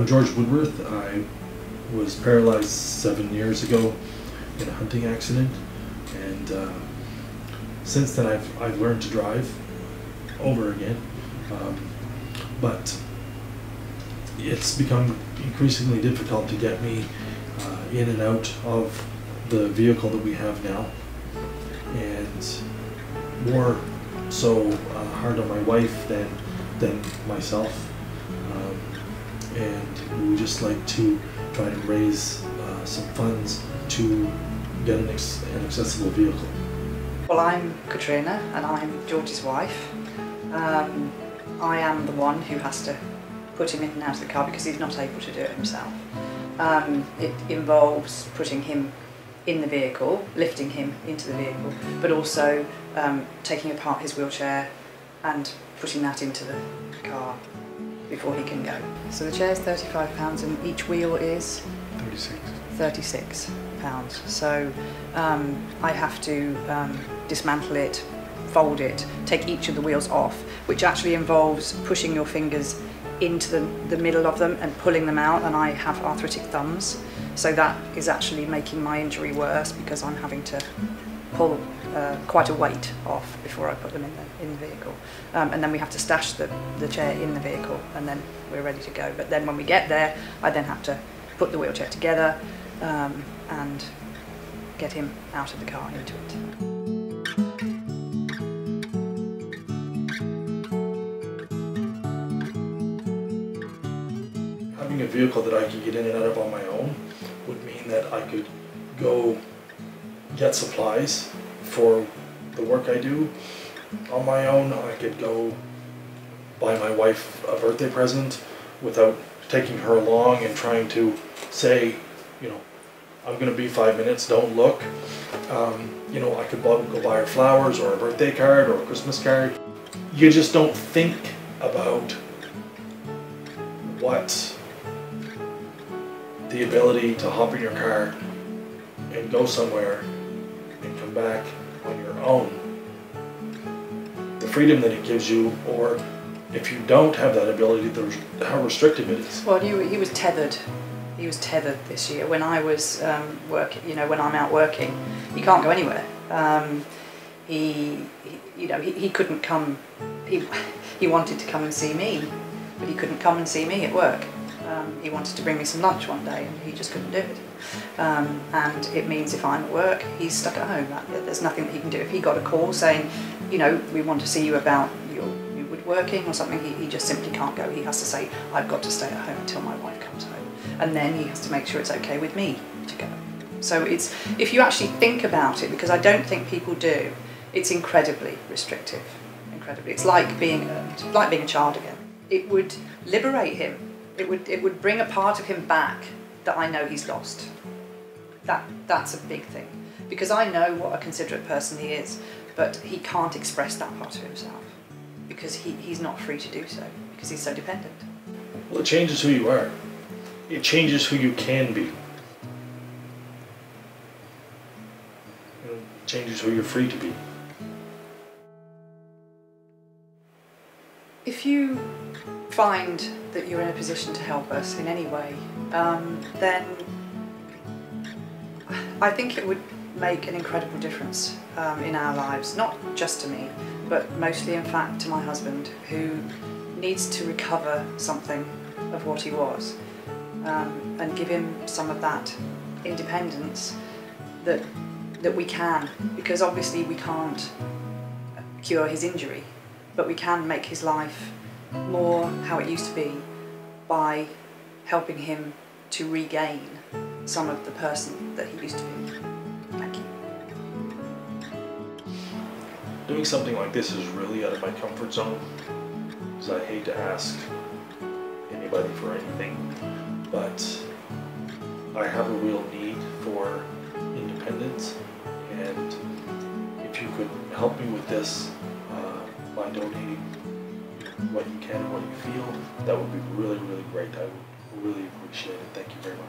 I'm George Woodworth. I was paralyzed 7 years ago in a hunting accident, and since then I've learned to drive over again, but it's become increasingly difficult to get me in and out of the vehicle that we have now, and more so hard on my wife than myself. And we would just like to try to raise some funds to get an accessible vehicle. Well, I'm Katrina and I'm George's wife. I am the one who has to put him in and out of the car because he's not able to do it himself. It involves putting him in the vehicle, lifting him into the vehicle, but also taking apart his wheelchair and putting that into the car before he can go. So the chair is £35 and each wheel is? £36. So I have to dismantle it, fold it, take each of the wheels off, which actually involves pushing your fingers into the middle of them and pulling them out, and I have arthritic thumbs, so that is actually making my injury worse because I'm having to pull quite a weight off before I put them in the vehicle. And then we have to stash the chair in the vehicle and then we're ready to go. But then when we get there, I then have to put the wheelchair together and get him out of the car into it. Having a vehicle that I could get in and out of on my own would mean that I could go get supplies for the work I do on my own. I could go buy my wife a birthday present without taking her along and trying to say, you know, I'm going to be 5 minutes, don't look. You know, I could go buy her flowers or a birthday card or a Christmas card. You just don't think about what the ability to hop in your car and go somewhere and come back on your own, the freedom that it gives you, or if you don't have that ability, how restrictive it is. Well, he was tethered. He was tethered this year. When I was working, you know, when I'm out working, he can't go anywhere. He couldn't come. He wanted to come and see me, but he couldn't come and see me at work. He wanted to bring me some lunch one day and he just couldn't do it. And it means if I'm at work, he's stuck at home. There's nothing that he can do. If he got a call saying, you know, we want to see you about your woodworking or something, he just simply can't go. He has to say, I've got to stay at home until my wife comes home. And then he has to make sure it's okay with me to go. So it's, if you actually think about it, because I don't think people do, it's incredibly restrictive. Incredibly. It's like being a child again. It would liberate him. It would bring a part of him back that I know he's lost. That's a big thing, because I know what a considerate person he is, but he can't express that part of himself because he's not free to do so because he's so dependent. Well, it changes who you are. It changes who you can be. It changes who you're free to be. If you find that you're in a position to help us in any way, then I think it would make an incredible difference in our lives, not just to me, but mostly in fact to my husband, who needs to recover something of what he was, and give him some of that independence that we can, because obviously we can't cure his injury, but we can make his life more how it used to be by helping him to regain some of the person that he used to be. Thank you. Doing something like this is really out of my comfort zone, because I hate to ask anybody for anything, but I have a real need for independence, and if you could help me with this by donating what you can and what you feel, that would be really, really great. I would really appreciate it. Thank you very much.